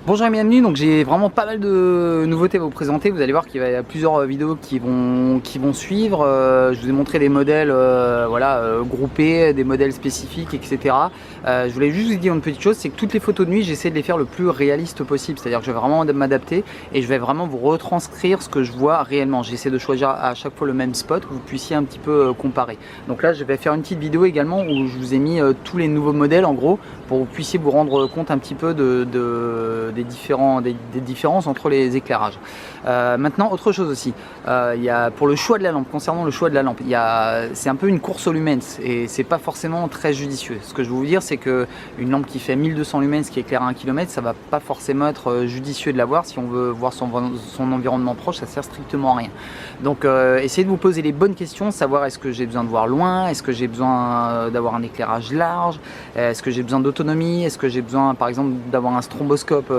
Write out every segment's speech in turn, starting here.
Bonjour et bienvenue, donc j'ai vraiment pas mal de nouveautés à vous présenter. Vous allez voir qu'il y a plusieurs vidéos qui vont suivre. Je vous ai montré des modèles groupés, des modèles spécifiques, etc. Je voulais juste vous dire une petite chose, c'est que toutes les photos de nuit, j'essaie de les faire le plus réaliste possible. C'est-à-dire que je vais vraiment m'adapter et je vais vraiment vous retranscrire ce que je vois réellement. J'essaie de choisir à chaque fois le même spot, que vous puissiez un petit peu comparer. Donc là, je vais faire une petite vidéo également où je vous ai mis tous les nouveaux modèles en gros, pour que vous puissiez vous rendre compte un petit peu des différences entre les éclairages. Maintenant, autre chose aussi, pour le choix de la lampe, concernant le choix de la lampe, c'est un peu une course aux lumens et c'est pas forcément très judicieux. Ce que je veux vous dire, c'est que une lampe qui fait 1200 lumens qui éclaire à 1 km, ça va pas forcément être judicieux de l'avoir. Si on veut voir son environnement proche, ça sert strictement à rien. Donc essayez de vous poser les bonnes questions, savoir est-ce que j'ai besoin de voir loin, est-ce que j'ai besoin d'avoir un éclairage large, est-ce que j'ai besoin d'autonomie, est-ce que j'ai besoin par exemple d'avoir un stromboscope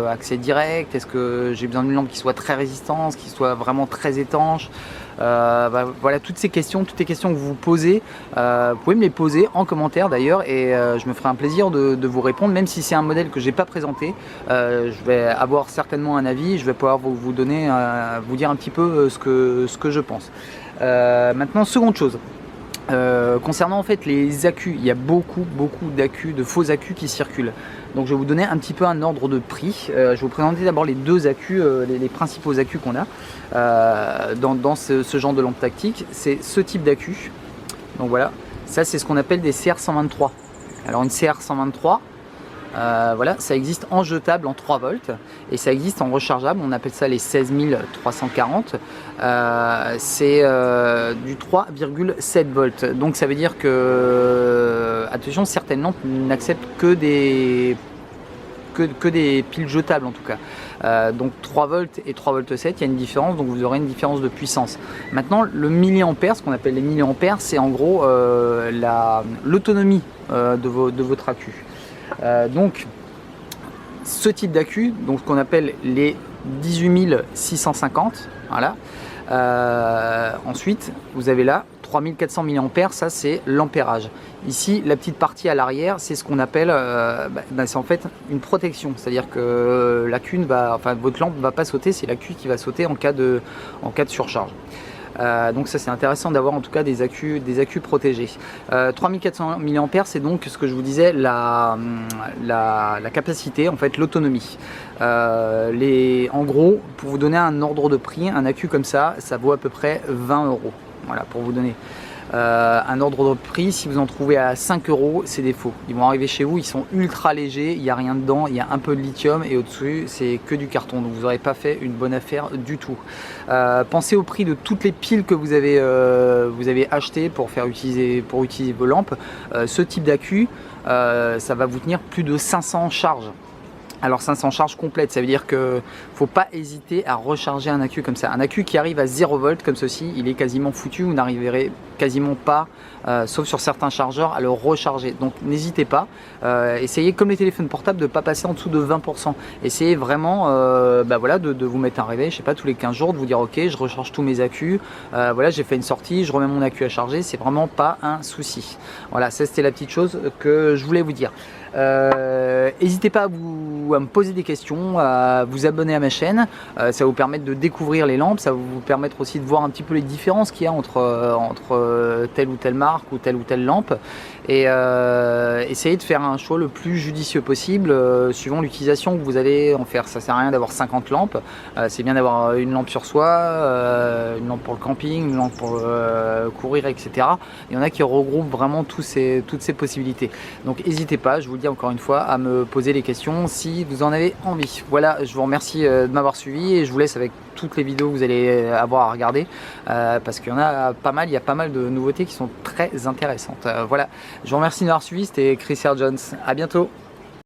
accès direct, est-ce que j'ai besoin d'une lampe qui soit très résistante, qui soit vraiment très étanche. Voilà, toutes les questions que vous vous posez, vous pouvez me les poser en commentaire d'ailleurs et je me ferai un plaisir de vous répondre, même si c'est un modèle que j'ai pas présenté. Je vais avoir certainement un avis, je vais pouvoir vous donner, vous dire un petit peu ce que je pense. Maintenant, seconde chose. Concernant en fait les accus, il y a beaucoup d'accus, de faux accus qui circulent. Donc je vais vous donner un petit peu un ordre de prix. Je vais vous présenter d'abord les deux accus, les principaux accus qu'on a dans ce genre de lampe tactique. C'est ce type d'accu. Donc voilà, ça c'est ce qu'on appelle des CR123. Alors une CR123, voilà, ça existe en jetable en 3 volts et ça existe en rechargeable, on appelle ça les 16340. C'est du 3,7 volts. Donc ça veut dire que, attention, certaines lampes n'acceptent que des piles jetables en tout cas. Donc 3 volts et 3 volts 7, il y a une différence, donc vous aurez une différence de puissance. Maintenant, le milliampère, ce qu'on appelle les milliampères, c'est en gros l'autonomie de votre accu. Donc ce type d'accu, donc ce qu'on appelle les 18650, voilà. Ensuite vous avez là 3400 mAh, ça c'est l'ampérage. Ici la petite partie à l'arrière, c'est ce qu'on appelle c'est en fait une protection, c'est à dire que l'accu votre lampe ne va pas sauter, c'est l'accu qui va sauter en cas de surcharge. Donc ça c'est intéressant d'avoir en tout cas des accus protégés. 3400 mAh, c'est donc ce que je vous disais, la capacité, en fait l'autonomie. En gros, pour vous donner un ordre de prix, un accu comme ça vaut à peu près 20 €. Voilà, pour vous donner un ordre de prix. Si vous en trouvez à 5 €, c'est des faux. Ils vont arriver chez vous, ils sont ultra légers, il n'y a rien dedans, il y a un peu de lithium et au-dessus c'est que du carton, donc vous n'aurez pas fait une bonne affaire du tout. Pensez au prix de toutes les piles que vous avez achetées pour utiliser vos lampes. Ce type d'accu, ça va vous tenir plus de 500 charges. Alors 500 charges complètes, ça veut dire que ne faut pas hésiter à recharger un accu comme ça. Un accu qui arrive à 0 volts comme ceci, il est quasiment foutu, vous n'arriverez quasiment pas, sauf sur certains chargeurs, à le recharger. Donc n'hésitez pas, essayez comme les téléphones portables de ne pas passer en dessous de 20%. Essayez vraiment de vous mettre un réveil, je sais pas, tous les 15 jours, de vous dire ok, je recharge tous mes accus, voilà, j'ai fait une sortie, je remets mon accu à charger, c'est vraiment pas un souci. Voilà, ça c'était la petite chose que je voulais vous dire. N'hésitez pas à me poser des questions, à vous abonner à ma chaîne, ça va vous permettre de découvrir les lampes, ça va vous permettre aussi de voir un petit peu les différences qu'il y a entre telle ou telle marque ou telle lampe, et essayez de faire un choix le plus judicieux possible suivant l'utilisation que vous allez en faire. Ça sert à rien d'avoir 50 lampes, c'est bien d'avoir une lampe sur soi, une lampe pour le camping, une lampe pour courir, etc. Il y en a qui regroupent vraiment toutes ces possibilités. Donc n'hésitez pas, je vous le dis encore une fois, à me poser les questions si vous en avez envie. Voilà, je vous remercie de m'avoir suivi et je vous laisse avec toutes les vidéos que vous allez avoir à regarder parce qu'il y en a pas mal, il y a pas mal de nouveautés qui sont très intéressantes. Voilà, je vous remercie de m'avoir suivi, c'était Chris R. Jones, à bientôt.